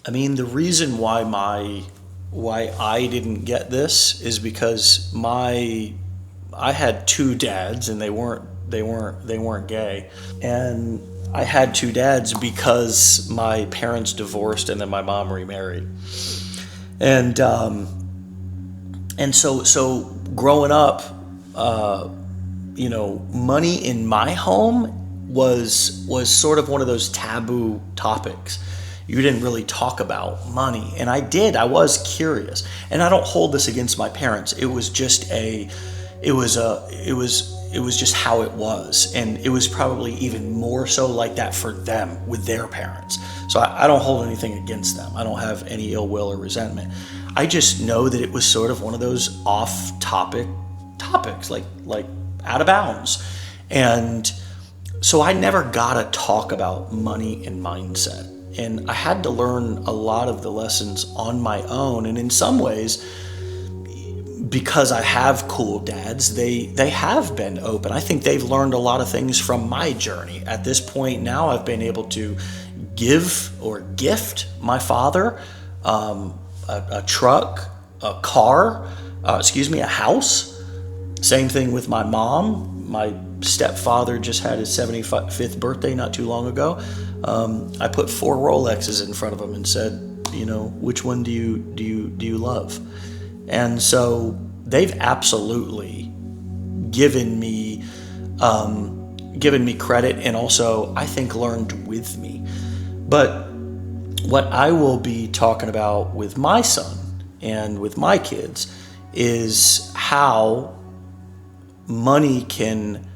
I mean, the reason why I didn't get this is because I had two dads, and they weren't gay, and I had two dads because my parents divorced and then my mom remarried, and so growing up, money in my home was sort of one of those taboo topics. You didn't really talk about money, and I was curious, and I don't hold this against my parents. It was just how it was, and it was probably even more so like that for them with their parents. So I don't hold anything against them. I don't have any ill will or resentment. I just know that it was sort of one of those off-topic topics, like out of bounds, and so I never got to talk about money and mindset. And I had to learn a lot of the lessons on my own. And in some ways, because I have cool dads, they have been open. I think they've learned a lot of things from my journey. At this point now, I've been able to give or gift my father a truck, a car, a house. Same thing with my mom. My stepfather just had his 75th birthday not too long ago. I put 4 Rolexes in front of him and said, which one do you love? And so they've absolutely given me credit, and also I think learned with me. But what I will be talking about with my son and with my kids is how money can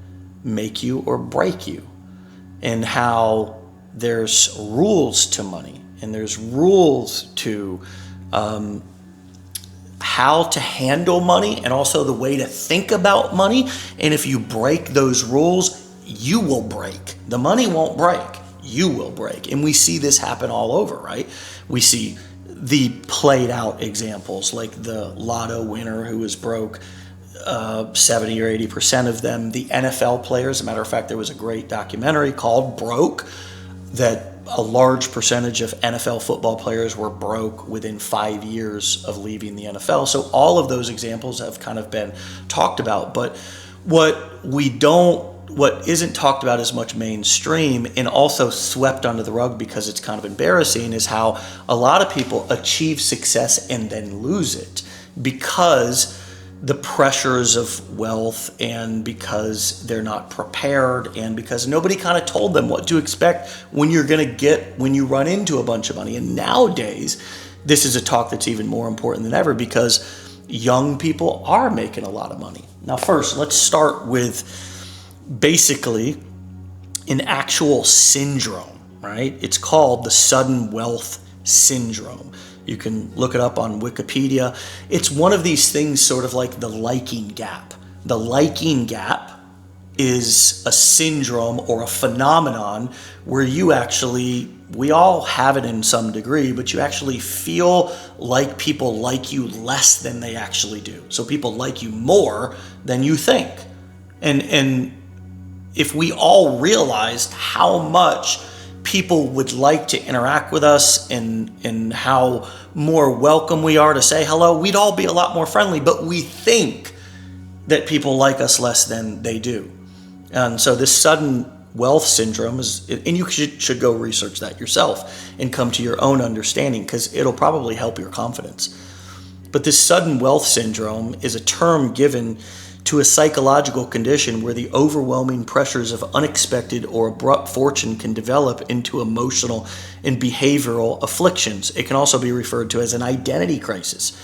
make you or break you, and how there's rules to money, and there's rules to how to handle money, and also the way to think about money. And if you break those rules, you will break. The money won't break. You will break. And we see this happen all over, right? We see the played out examples, like the lotto winner who was broke, 70 or 80% of them, the NFL players. As a matter of fact, there was a great documentary called Broke, that a large percentage of NFL football players were broke within 5 years of leaving the NFL. So all of those examples have kind of been talked about. But what isn't talked about as much mainstream, and also swept under the rug because it's kind of embarrassing, is how a lot of people achieve success and then lose it because the pressures of wealth, and because they're not prepared, and because nobody kind of told them what to expect when you run into a bunch of money. And nowadays, this is a talk that's even more important than ever, because young people are making a lot of money. Now, first, let's start with basically an actual syndrome, right? It's called the sudden wealth syndrome. You can look it up on Wikipedia. It's one of these things, sort of like the liking gap. The liking gap is a syndrome or a phenomenon where we all have it in some degree, but you actually feel like people like you less than they actually do. So people like you more than you think. And if we all realized how much people would like to interact with us, and how more welcome we are to say hello, we'd all be a lot more friendly. But we think that people like us less than they do. And so this sudden wealth syndrome is, and you should go research that yourself and come to your own understanding, because it'll probably help your confidence. But this sudden wealth syndrome is a term given to a psychological condition where the overwhelming pressures of unexpected or abrupt fortune can develop into emotional and behavioral afflictions. It can also be referred to as an identity crisis.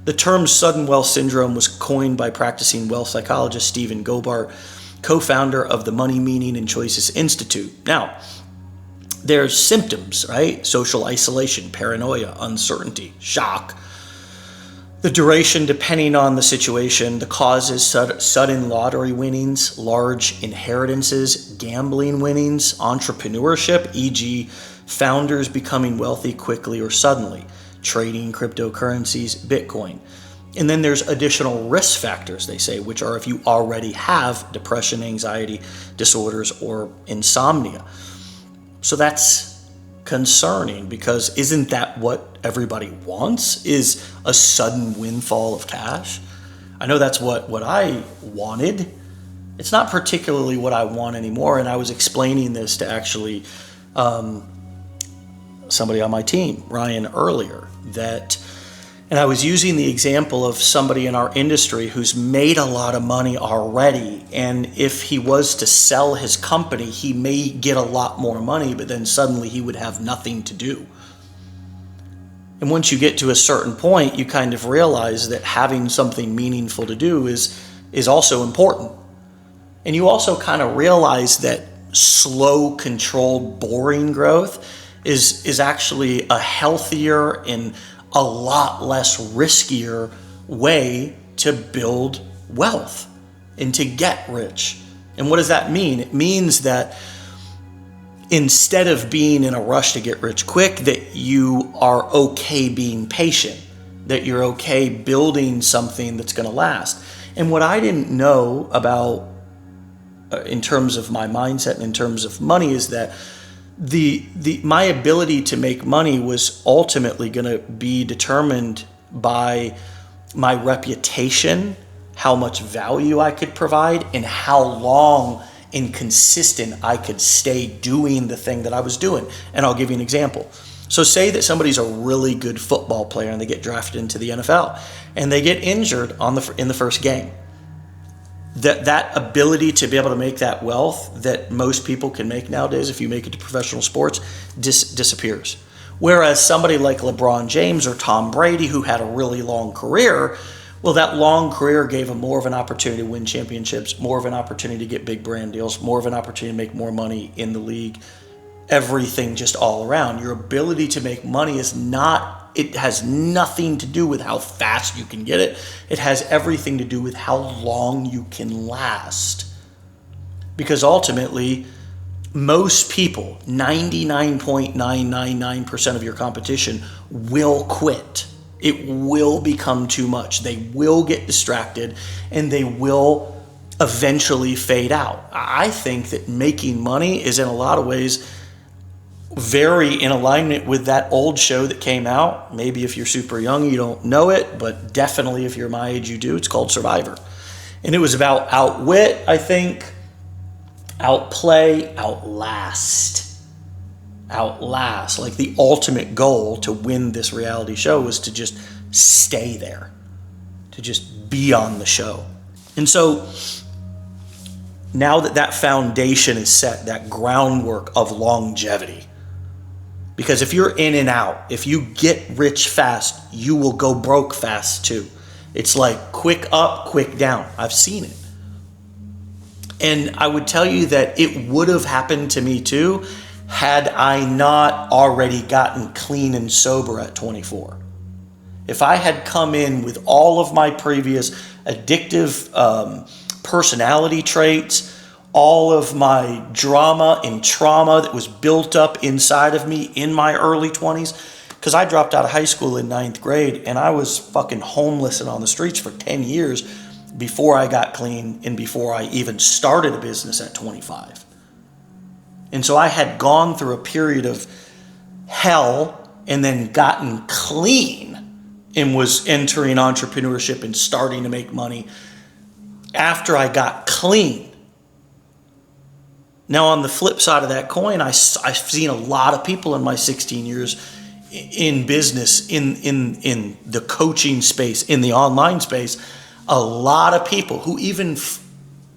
The term sudden wealth syndrome was coined by practicing wealth psychologist Stephen Gobart, co-founder of the Money, Meaning, and Choices Institute. Now, there's symptoms, right? Social isolation, paranoia, uncertainty, shock. The duration, depending on the situation. The causes: sudden lottery winnings, large inheritances, gambling winnings, entrepreneurship, e.g. founders becoming wealthy quickly or suddenly, trading cryptocurrencies, Bitcoin. And then there's additional risk factors, they say, which are if you already have depression, anxiety disorders, or insomnia. So that's concerning, because isn't that what everybody wants, is a sudden windfall of cash? I know that's what I wanted. It's not particularly what I want anymore. And I was explaining this to actually somebody on my team, Ryan, earlier, and I was using the example of somebody in our industry who's made a lot of money already. And if he was to sell his company, he may get a lot more money, but then suddenly he would have nothing to do. And once you get to a certain point, you kind of realize that having something meaningful to do is also important. And you also kind of realize that slow, controlled, boring growth is actually a healthier and a lot less riskier way to build wealth and to get rich. And what does that mean? It means that instead of being in a rush to get rich quick, that you are okay being patient, that you're okay building something that's going to last. And what I didn't know about in terms of my mindset and in terms of money is that my ability to make money was ultimately going to be determined by my reputation, how much value I could provide, and how long and consistent I could stay doing the thing that I was doing. And I'll give you an example. So say that somebody's a really good football player and they get drafted into the NFL and they get injured in the first game. That ability to be able to make that wealth that most people can make nowadays, if you make it to professional sports, disappears. Whereas somebody like LeBron James or Tom Brady, who had a really long career, well, that long career gave them more of an opportunity to win championships, more of an opportunity to get big brand deals, more of an opportunity to make more money in the league, everything just all around. Your ability to make money it has nothing to do with how fast you can get it. It has everything to do with how long you can last. Because ultimately, most people, 99.999% of your competition, will quit. It will become too much. They will get distracted and they will eventually fade out. I think that making money is in a lot of ways very in alignment with that old show that came out. Maybe if you're super young, you don't know it, but definitely if you're my age, you do. It's called Survivor. And it was about outwit, I think, outplay, outlast. Like the ultimate goal to win this reality show was to just stay there, to just be on the show. And so now that foundation is set, that groundwork of longevity, because if you're in and out, if you get rich fast, you will go broke fast too. It's like quick up, quick down. I've seen it. And I would tell you that it would have happened to me too had I not already gotten clean and sober at 24. If I had come in with all of my previous addictive personality traits, all of my drama and trauma that was built up inside of me in my early 20s, because I dropped out of high school in 9th grade and I was fucking homeless and on the streets for 10 years before I got clean and before I even started a business at 25. And so I had gone through a period of hell and then gotten clean and was entering entrepreneurship and starting to make money after I got clean. Now, on the flip side of that coin, I've seen a lot of people in my 16 years in business, in the coaching space, in the online space, a lot of people who even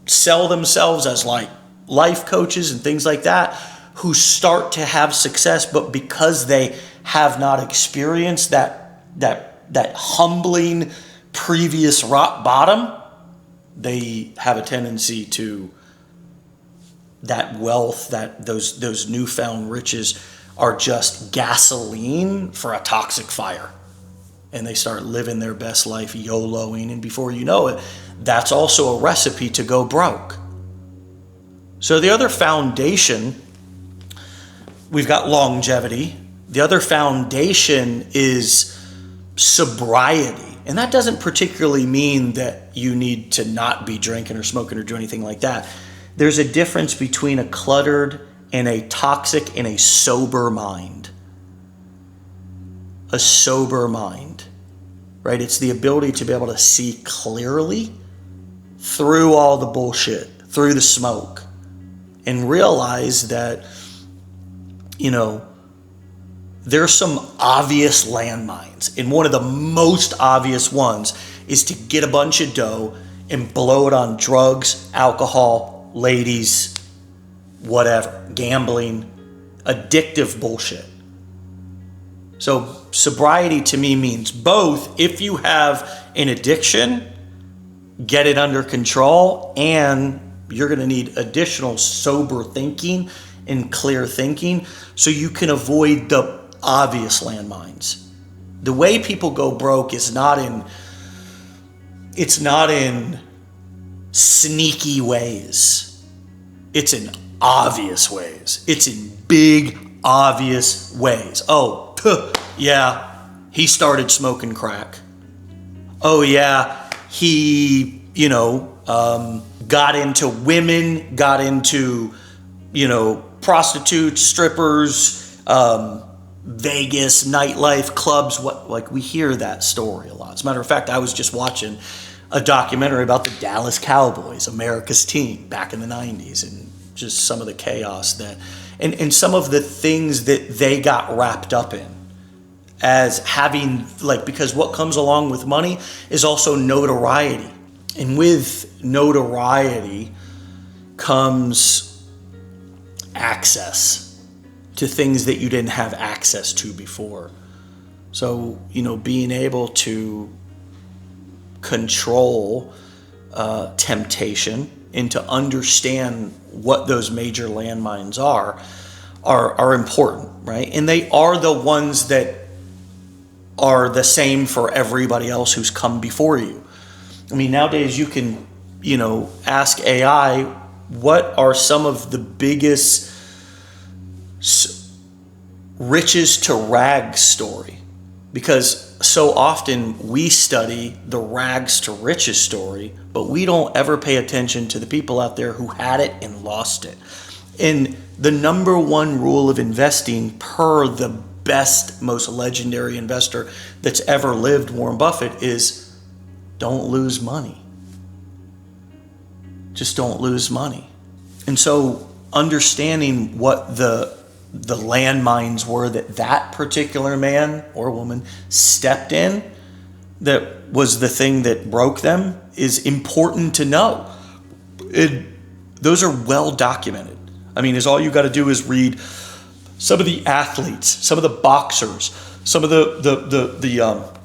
sell themselves as like life coaches and things like that, who start to have success, but because they have not experienced that humbling previous rock bottom, they have a tendency to that wealth, that those newfound riches are just gasoline for a toxic fire. And they start living their best life, YOLOing, and before you know it, that's also a recipe to go broke. So the other foundation, we've got longevity. The other foundation is sobriety. And that doesn't particularly mean that you need to not be drinking or smoking or do anything like that. There's a difference between a cluttered and a toxic and a sober mind. A sober mind, right? It's the ability to be able to see clearly through all the bullshit, through the smoke, and realize that, there's some obvious landmines. And one of the most obvious ones is to get a bunch of dough and blow it on drugs, alcohol, ladies, whatever, gambling, addictive bullshit. So sobriety to me means both. If you have an addiction, get it under control, and you're going to need additional sober thinking and clear thinking so you can avoid the obvious landmines. The way people go broke is not in sneaky ways. It's in obvious ways. It's in big, obvious ways. Oh, yeah, he started smoking crack. Oh, yeah, he, got into women, got into, prostitutes, strippers, Vegas, nightlife, clubs. We hear that story a lot. As a matter of fact, I was just watching a documentary about the Dallas Cowboys, America's team, back in the 90s, and just some of the chaos that, and some of the things that they got wrapped up in as having, because what comes along with money is also notoriety. And with notoriety comes access to things that you didn't have access to before. So, being able to control temptation and to understand what those major landmines are important, right? And they are the ones that are the same for everybody else who's come before you. I mean, nowadays you can, ask AI, what are some of the biggest riches to rags story? Because so often we study the rags to riches story, but we don't ever pay attention to the people out there who had it and lost it. And the number one rule of investing, per the best, most legendary investor that's ever lived, Warren Buffett, is don't lose money. Just don't lose money. And so understanding what the landmines were that particular man or woman stepped in, that was the thing that broke them, is important to know. Those are well documented. I mean, all you got to do is read some of the athletes, some of the boxers, some of the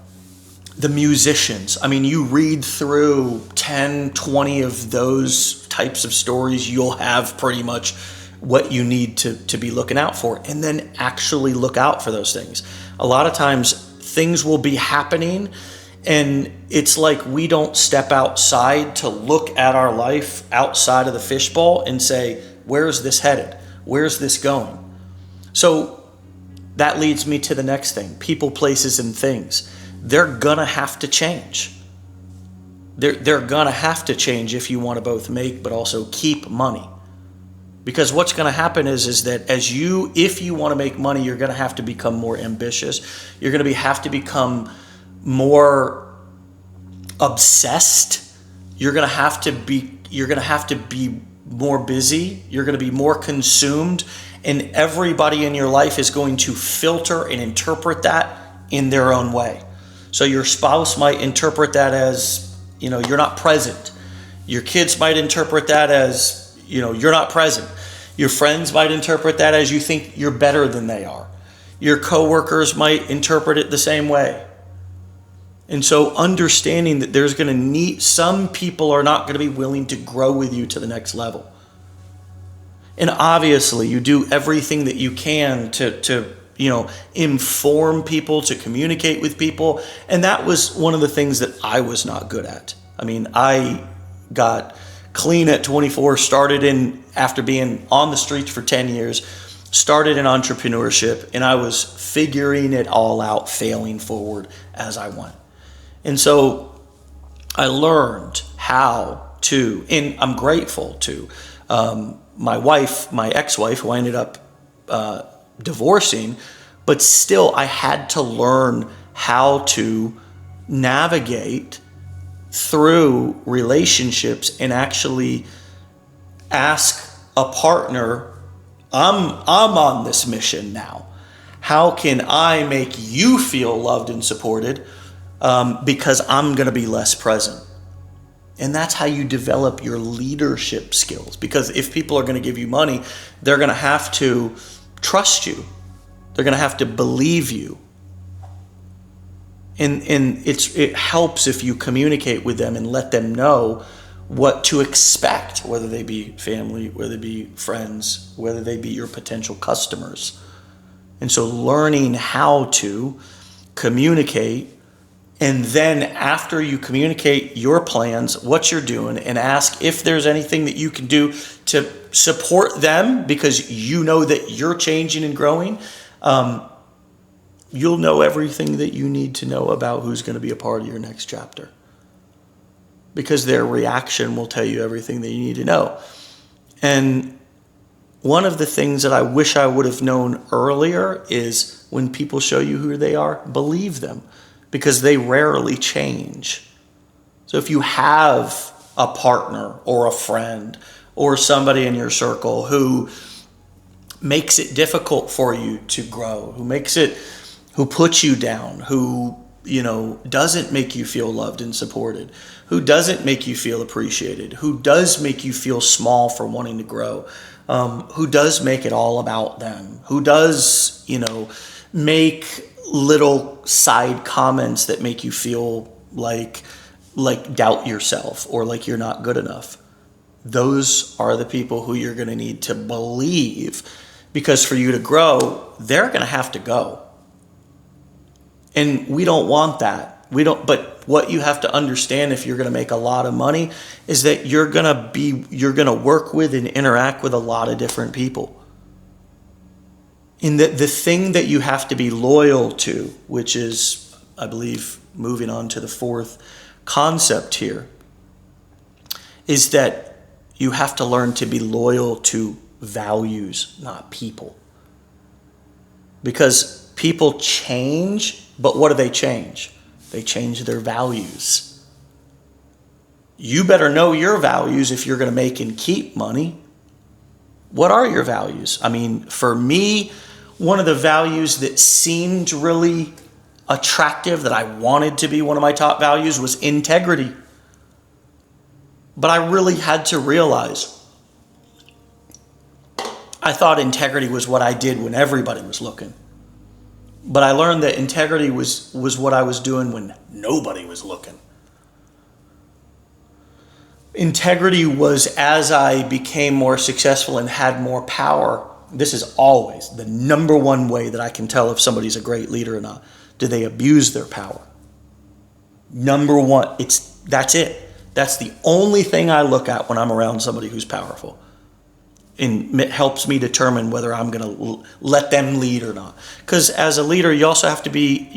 musicians. I mean, you read through 10, 20 of those types of stories, you'll have pretty much what you need to be looking out for, and then actually look out for those things. A lot of times things will be happening and it's like we don't step outside to look at our life outside of the fishbowl and say, where's this headed? Where's this going? So that leads me to the next thing. People, places, and things. They're gonna have to change. They're gonna have to change if you want to both make but also keep money. Because what's going to happen is that if you want to make money, you're going to have to become more ambitious. You're going to have to become more obsessed. You're going to have to be more busy. You're going to be more consumed, and everybody in your life is going to filter and interpret that in their own way. So your spouse might interpret that as, you're not present. Your kids might interpret that as, you're not present. Your friends might interpret that as you think you're better than they are. Your coworkers might interpret it the same way. And so understanding that there's going to some people are not going to be willing to grow with you to the next level. And obviously you do everything that you can to inform people, to communicate with people. And that was one of the things that I was not good at. I mean, I got clean at 24, after being on the streets for 10 years, started in entrepreneurship, and I was figuring it all out, failing forward as I went. And so I learned how to, and I'm grateful to, my wife, my ex-wife, who I ended up divorcing, but still I had to learn how to navigate through relationships and actually ask a partner, I'm on this mission now. How can I make you feel loved and supported because I'm going to be less present? And that's how you develop your leadership skills. Because if people are going to give you money, they're going to have to trust you. They're going to have to believe you. And it helps if you communicate with them and let them know what to expect, whether they be family, whether they be friends, whether they be your potential customers. And so learning how to communicate, and then after you communicate your plans, what you're doing, and ask if there's anything that you can do to support them because you know that you're changing and growing, you'll know everything that you need to know about who's going to be a part of your next chapter. Because their reaction will tell you everything that you need to know. And one of the things that I wish I would have known earlier is when people show you who they are, believe them, because they rarely change. So if you have a partner or a friend or somebody in your circle who makes it difficult for you to grow, who puts you down, who doesn't make you feel loved and supported, who doesn't make you feel appreciated, who does make you feel small for wanting to grow, who does make it all about them, who does, make little side comments that make you feel like doubt yourself or like you're not good enough. Those are the people who you're going to need to believe, because for you to grow, they're going to have to go. And we don't want that. But what you have to understand if you're going to make a lot of money is that you're going to work with and interact with a lot of different people. And the thing that you have to be loyal to, which is, I believe, moving on to the fourth concept here, is that you have to learn to be loyal to values, not people. Because people change, but what do they change? They change their values. You better know your values if you're going to make and keep money. What are your values? I mean, for me, one of the values that seemed really attractive, that I wanted to be one of my top values, was integrity. But I really had to realize, I thought integrity was what I did when everybody was looking. But I learned that integrity was what I was doing when nobody was looking. Integrity was as I became more successful and had more power. This is always the number one way that I can tell if somebody's a great leader or not. Do they abuse their power? Number one, that's it. That's the only thing I look at when I'm around somebody who's powerful. And it helps me determine whether I'm going to let them lead or not. Because as a leader, you have to be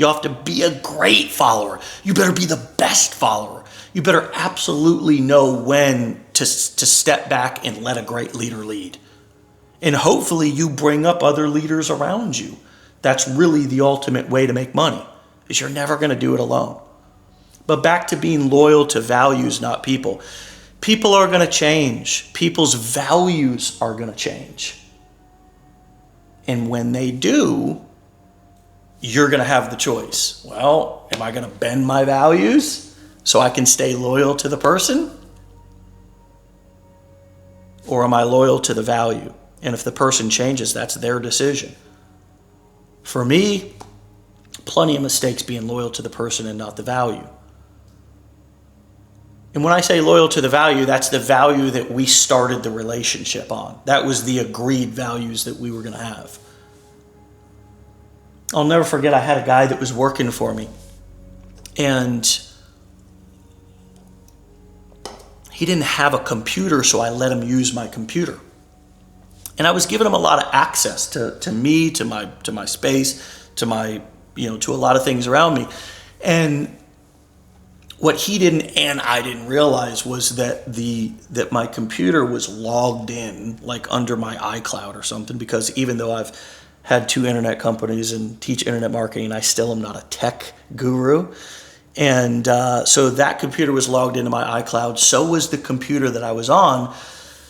a great follower. You better be the best follower. You better absolutely know when to step back and let a great leader lead. And hopefully you bring up other leaders around you. That's really the ultimate way to make money, is you're never going to do it alone. But back to being loyal to values, not people. People are going to change. People's values are going to change. And when they do, you're going to have the choice. Well, am I going to bend my values so I can stay loyal to the person? Or am I loyal to the value? And if the person changes, that's their decision. For me, plenty of mistakes being loyal to the person and not the value. And when I say loyal to the value, that's the value that we started the relationship on. That was the agreed values that we were going to have. I'll never forget, I had a guy that was working for me. And he didn't have a computer, so I let him use my computer. And I was giving him a lot of access to me, to my space, to my, to a lot of things around me. And What he didn't and I didn't realize was that that my computer was logged in like under my iCloud or something, because even though I've had 2 internet companies and teach internet marketing, I still am not a tech guru. And so that computer was logged into my iCloud. So was the computer that I was on.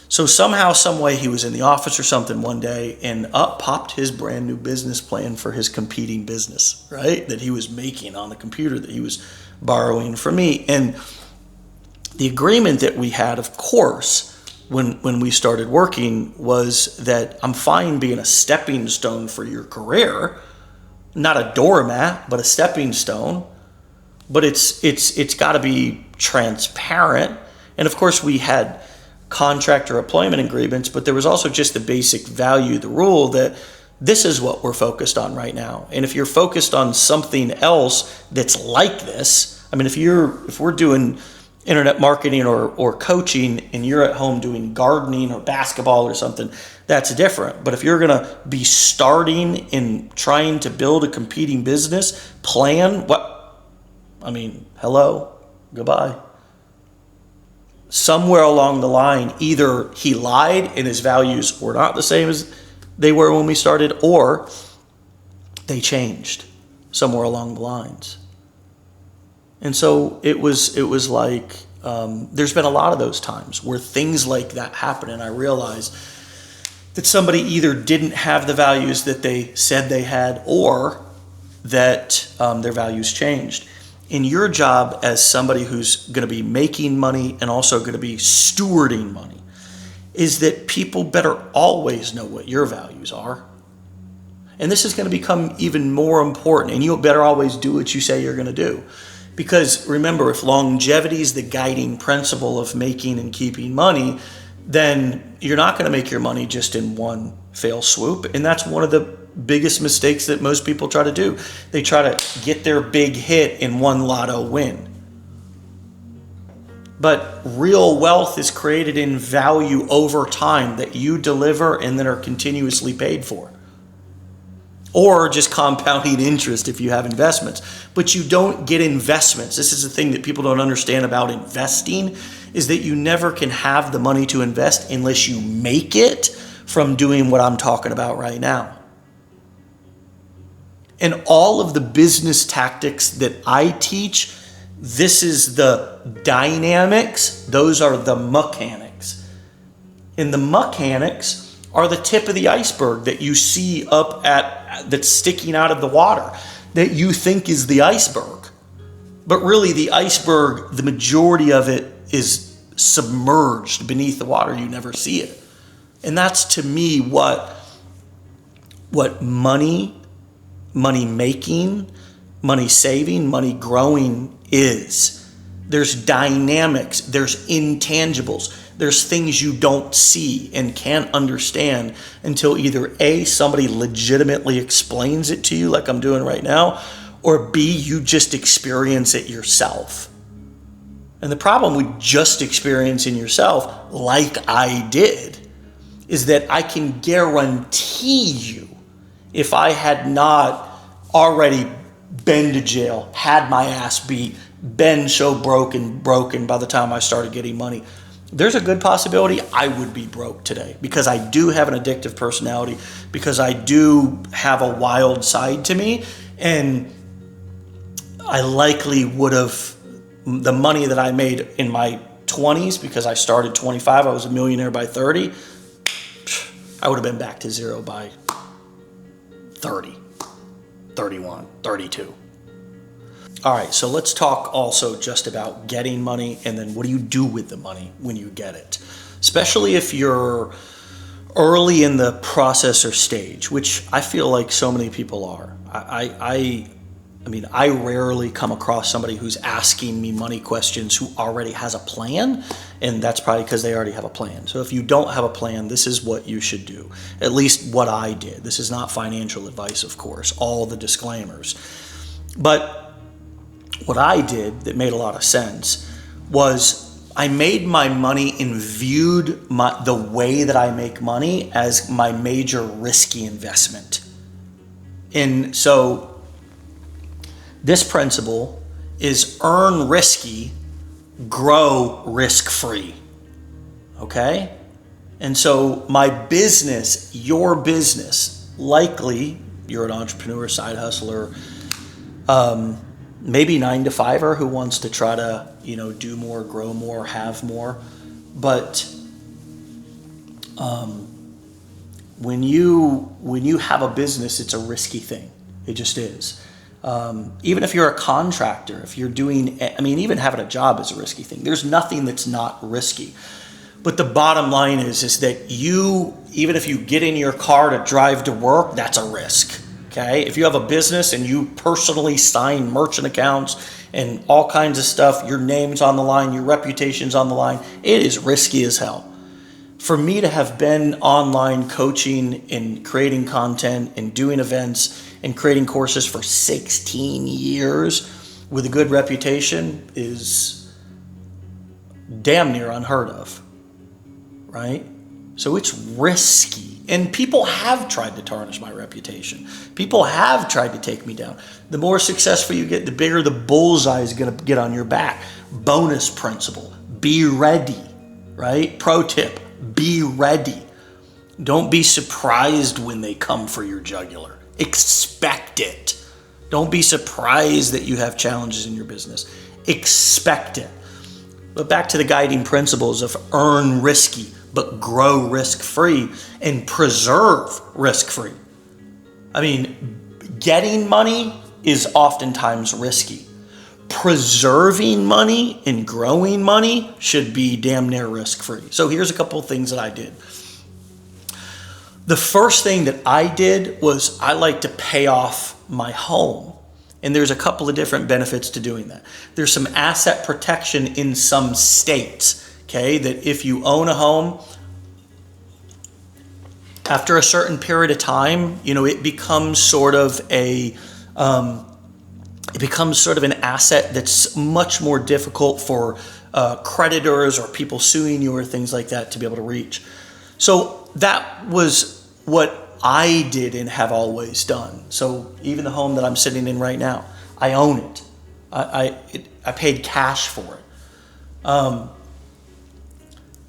So somehow, some way, he was in the office or something one day, and up popped his brand new business plan for his competing business, right? That he was making on the computer that he was borrowing from me. And the agreement that we had, of course, when we started working, was that I'm fine being a stepping stone for your career, not a doormat, but a stepping stone. But it's got to be transparent. And of course, we had contract or employment agreements, but there was also just the basic value, the rule that this is what we're focused on right now. And if you're focused on something else that's like this, I mean, if we're doing internet marketing or coaching and you're at home doing gardening or basketball or something, that's different. But if you're going to be starting in trying to build a competing business plan, hello, goodbye. Somewhere along the line, either he lied and his values were not the same as they were when we started, or they changed somewhere along the lines. And so it was like, there's been a lot of those times where things like that happen, and I realized that somebody either didn't have the values that they said they had, or that their values changed. In your job as somebody who's going to be making money and also going to be stewarding money, is that people better always know what your values are. And this is going to become even more important, and you better always do what you say you're going to do. Because remember, if longevity is the guiding principle of making and keeping money, then you're not going to make your money just in one fell swoop. And that's one of the biggest mistakes that most people try to do. They try to get their big hit in one lotto win. But real wealth is created in value over time that you deliver and that are continuously paid for. Or just compounding interest if you have investments. But you don't get investments. This is the thing that people don't understand about investing, is that you never can have the money to invest unless you make it from doing what I'm talking about right now. And all of the business tactics that I teach, this is the dynamics. Those are the mechanics. And the mechanics are the tip of the iceberg that you see that's sticking out of the water, that you think is the iceberg. But really the iceberg, the majority of it is submerged beneath the water. You never see it. And that's, to me, what money making, money saving, money growing is. There's dynamics, there's intangibles, there's things you don't see and can't understand until either A, somebody legitimately explains it to you like I'm doing right now, or B, you just experience it yourself. And the problem with just experiencing yourself, like I did, is that I can guarantee you, if I had not already been to jail, had my ass beat, been so broken by the time I started getting money, there's a good possibility I would be broke today, because I do have an addictive personality, because I do have a wild side to me, and I likely would have, the money that I made in my 20s, because I started 25, I was a millionaire by 30, I would have been back to zero by 30, 31, 32. All right, so let's talk also just about getting money, and then what do you do with the money when you get it? Especially if you're early in the process or stage, which I feel like so many people are. I rarely come across somebody who's asking me money questions who already has a plan, and that's probably because they already have a plan. So if you don't have a plan, this is what you should do. At least what I did. This is not financial advice, of course, all the disclaimers. But what I did that made a lot of sense was I made my money and viewed the way that I make money as my major risky investment. And so this principle is earn risky, grow risk-free. Okay? And so my business, your business, likely you're an entrepreneur, side hustler, maybe 9-to-5er who wants to try to, do more, grow more, have more. But when you have a business, it's a risky thing. It just is. Even if you're a contractor, if you're doing, even having a job is a risky thing. There's nothing that's not risky. But the bottom line is that even if you get in your car to drive to work, that's a risk. Okay? If you have a business and you personally sign merchant accounts and all kinds of stuff, your name's on the line, your reputation's on the line, it is risky as hell. For me to have been online coaching and creating content and doing events and creating courses for 16 years with a good reputation is damn near unheard of, right? So it's risky. And people have tried to tarnish my reputation. People have tried to take me down. The more successful you get, the bigger the bullseye is going to get on your back. Bonus principle, be ready, right? Pro tip, be ready. Don't be surprised when they come for your jugular. Expect it. Don't be surprised that you have challenges in your business. Expect it. But back to the guiding principles of earn risky, but grow risk-free and preserve risk-free. Getting money is oftentimes risky. Preserving money and growing money should be damn near risk-free. So here's a couple of things that I did. The first thing that I did was I like to pay off my home. And there's a couple of different benefits to doing that. There's some asset protection in some states, okay, that if you own a home, after a certain period of time, it becomes sort of an asset that's much more difficult for creditors or people suing you or things like that to be able to reach. So that was what I did and have always done. So even the home that I'm sitting in right now, I own it. I paid cash for it.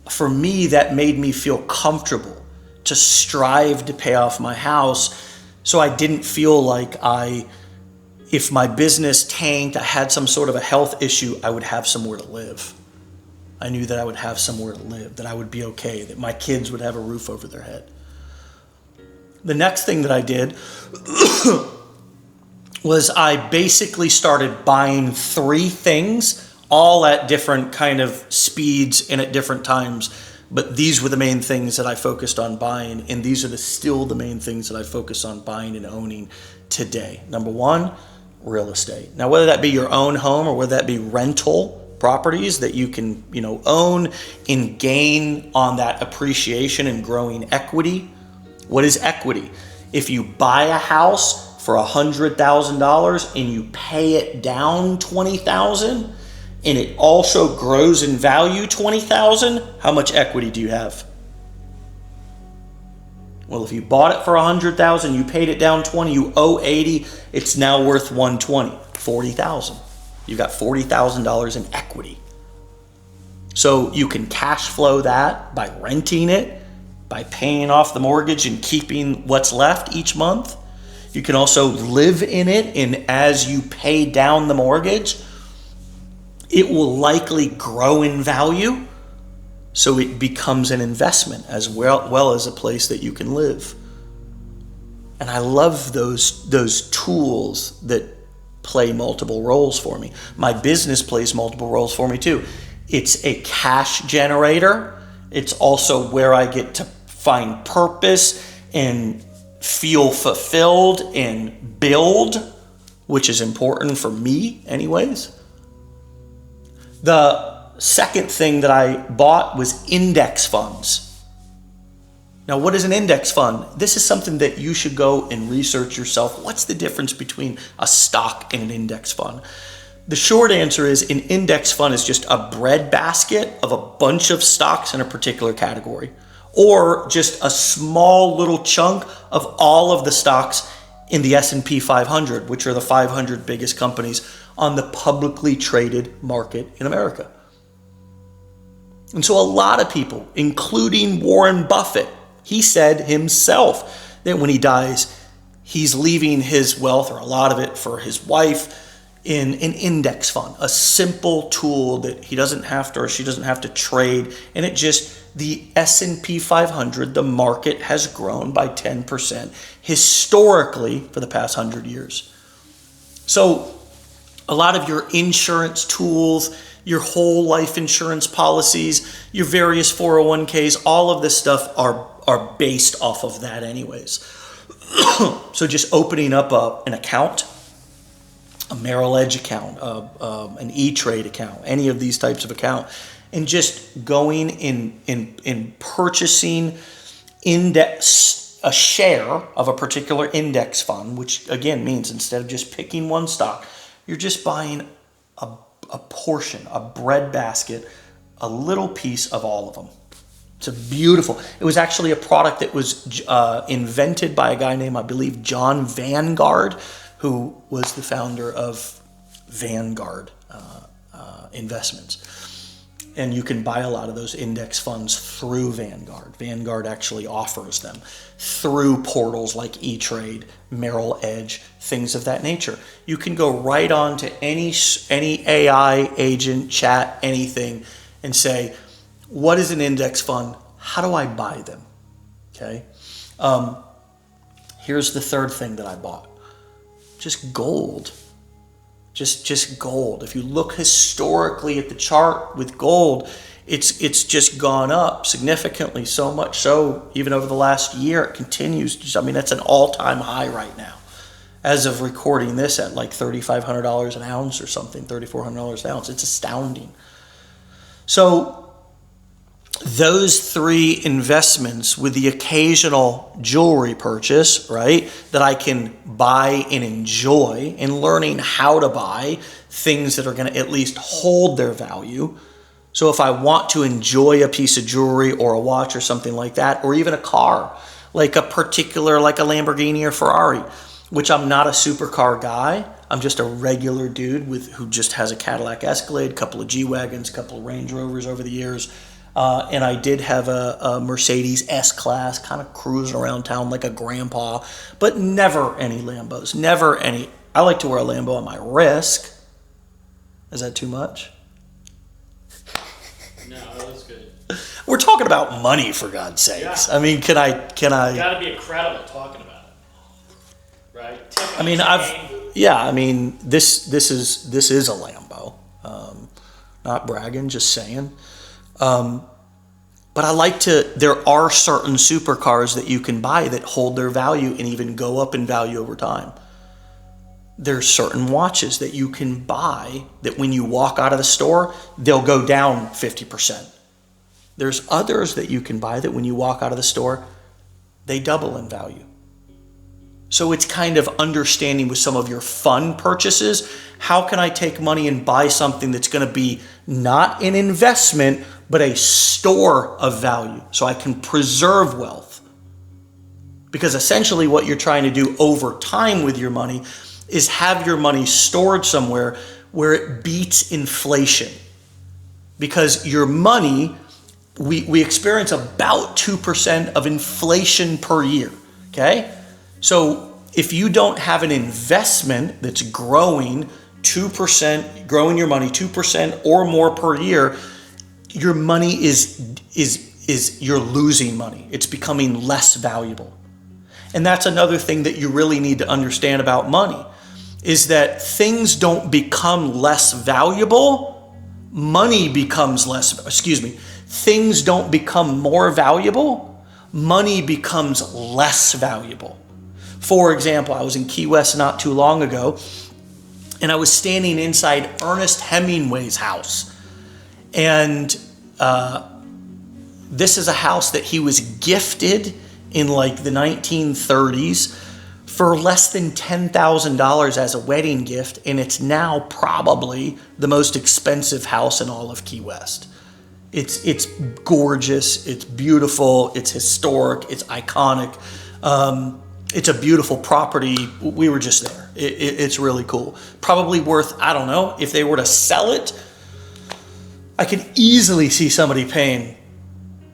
For me, that made me feel comfortable to strive to pay off my house, so I didn't feel like if my business tanked, I had some sort of a health issue, I would have somewhere to live. I knew that I would have somewhere to live, that I would be okay, that my kids would have a roof over their head. The next thing that I did was I basically started buying 3 things, all at different kind of speeds and at different times. But these were the main things that I focused on buying, and these are still the main things that I focus on buying and owning today. Number 1, real estate. Now, whether that be your own home or whether that be rental properties that you can, own and gain on that appreciation and growing equity. What is equity? If you buy a house for $100,000 and you pay it down $20,000 and it also grows in value $20,000, how much equity do you have? Well, if you bought it for $100,000, you paid it down $20,000, you owe $80,000, it's now worth $120,000, $40,000. You've got $40,000 in equity. So you can cash flow that by renting it, by paying off the mortgage and keeping what's left each month. You can also live in it, and as you pay down the mortgage, it will likely grow in value, so it becomes an investment as well as a place that you can live. And I love those tools that play multiple roles for me. My business plays multiple roles for me too. It's a cash generator. It's also where I get to find purpose and feel fulfilled and build, which is important for me anyways. The second thing that I bought was index funds. Now, what is an index fund? This is something that you should go and research yourself. What's the difference between a stock and an index fund? The short answer is an index fund is just a breadbasket of a bunch of stocks in a particular category, or just a small little chunk of all of the stocks in the S&P 500, which are the 500 biggest companies on the publicly traded market in America. And so a lot of people, including Warren Buffett, he said himself that when he dies, he's leaving his wealth, or a lot of it, for his wife in an index fund, a simple tool that he doesn't have to, or she doesn't have to trade. And it just, the S&P 500, the market has grown by 10% historically for the past 100 years. So a lot of your insurance tools, your whole life insurance policies, your various 401ks, all of this stuff are based off of that anyways. So just opening up an account, a Merrill Edge account, an E-Trade account, any of these types of account, and just going in purchasing a share of a particular index fund, which again means instead of just picking one stock, you're just buying a portion, a bread basket, a little piece of all of them. It's beautiful. It was actually a product that was invented by a guy named, I believe, John Vanguard, who was the founder of Vanguard Investments. And you can buy a lot of those index funds through Vanguard. Vanguard actually offers them through portals like E-Trade, Merrill Edge, things of that nature. You can go right on to any AI agent, chat, anything, and say, what is an index fund? How do I buy them? Okay. Here's the third thing that I bought. Just gold. Just gold. If you look historically at the chart with gold, it's just gone up significantly, so much so even over the last year it continues. I mean, that's an all-time high right now. As of recording this at like $3,500 an ounce or something, $3,400 an ounce. It's astounding. So those three investments with the occasional jewelry purchase, right, that I can buy and enjoy, and learning how to buy things that are going to at least hold their value. So if I want to enjoy a piece of jewelry or a watch or something like that, or even a car, like a Lamborghini or Ferrari, which I'm not a supercar guy. I'm just a regular dude who just has a Cadillac Escalade, a couple of G-Wagons, a couple of Range Rovers over the years. And I did have a Mercedes S-Class, kind of cruising around town like a grandpa, but never any Lambos, never any. I like to wear a Lambo on my wrist. Is that too much? No, that was good. We're talking about money, for God's sakes. Yeah. I mean, can I? You got to be credible talking about it, right? This is a Lambo. Not bragging, just saying. But there are certain supercars that you can buy that hold their value and even go up in value over time. There's certain watches that you can buy that when you walk out of the store, they'll go down 50%. There's others that you can buy that when you walk out of the store, they double in value. So it's kind of understanding with some of your fun purchases, how can I take money and buy something that's going to be not an investment, but a store of value, so I can preserve wealth. Because essentially what you're trying to do over time with your money is have your money stored somewhere where it beats inflation. Because your money, we experience about 2% of inflation per year, okay? So if you don't have an investment that's growing 2%, growing your money 2% or more per year, your money is you're losing money. It's becoming less valuable. And that's another thing that you really need to understand about money, is that things don't become less valuable. Money becomes things don't become more valuable. Money becomes less valuable. For example, I was in Key West not too long ago, and I was standing inside Ernest Hemingway's house. And this is a house that he was gifted in like the 1930s for less than $10,000 as a wedding gift, and it's now probably the most expensive house in all of Key West. It's gorgeous, it's beautiful, it's historic, it's iconic. It's a beautiful property. We were just there. It's really cool. Probably worth, I don't know, if they were to sell it, I could easily see somebody paying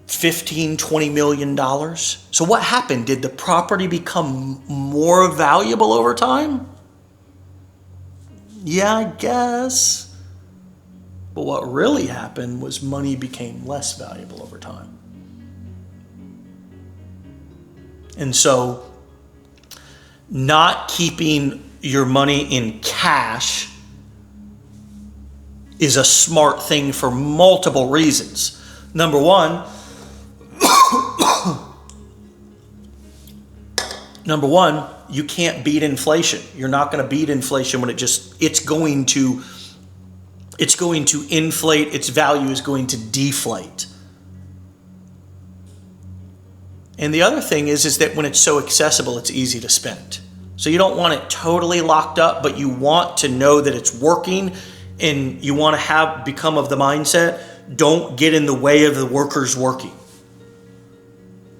$15, $20 million. So what happened? Did the property become more valuable over time? Yeah, I guess. But what really happened was money became less valuable over time. And so not keeping your money in cash is a smart thing for multiple reasons. Number one, you can't beat inflation. You're not going to beat inflation when it's going to inflate, its value is going to deflate. And the other thing is that when it's so accessible, it's easy to spend. So you don't want it totally locked up, but you want to know that it's working, and you want to become of the mindset, don't get in the way of the workers working.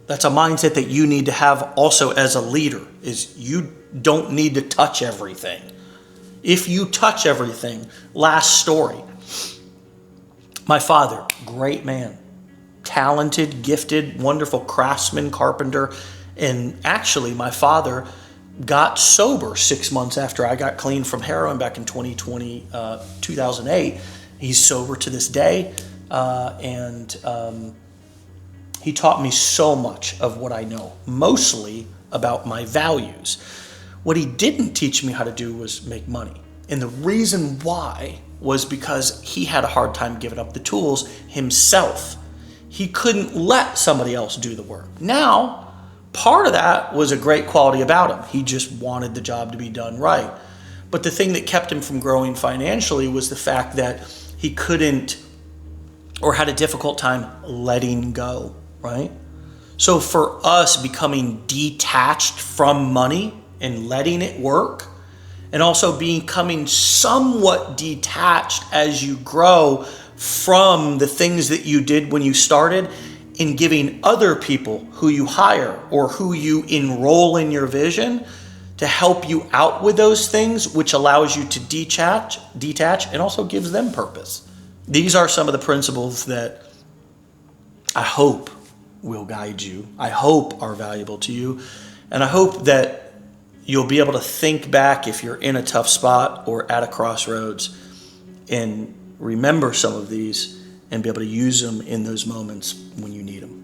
That's a mindset that you need to have also as a leader, is you don't need to touch everything. If you touch everything, last story. My father, great man, talented, gifted, wonderful craftsman, carpenter. And actually, my father got sober 6 months after I got clean from heroin back in 2008. He's sober to this day. And he taught me so much of what I know, mostly about my values. What he didn't teach me how to do was make money. And the reason why was because he had a hard time giving up the tools himself. He couldn't let somebody else do the work. Now, part of that was a great quality about him. He just wanted the job to be done right. But the thing that kept him from growing financially was the fact that he couldn't, or had a difficult time letting go, right? So for us, becoming detached from money and letting it work, and also becoming somewhat detached as you grow from the things that you did when you started, in giving other people who you hire or who you enroll in your vision to help you out with those things, which allows you to detach, and also gives them purpose. These are some of the principles that I hope will guide you. I hope are valuable to you. And I hope that you'll be able to think back if you're in a tough spot or at a crossroads and remember some of these and be able to use them in those moments when you need them.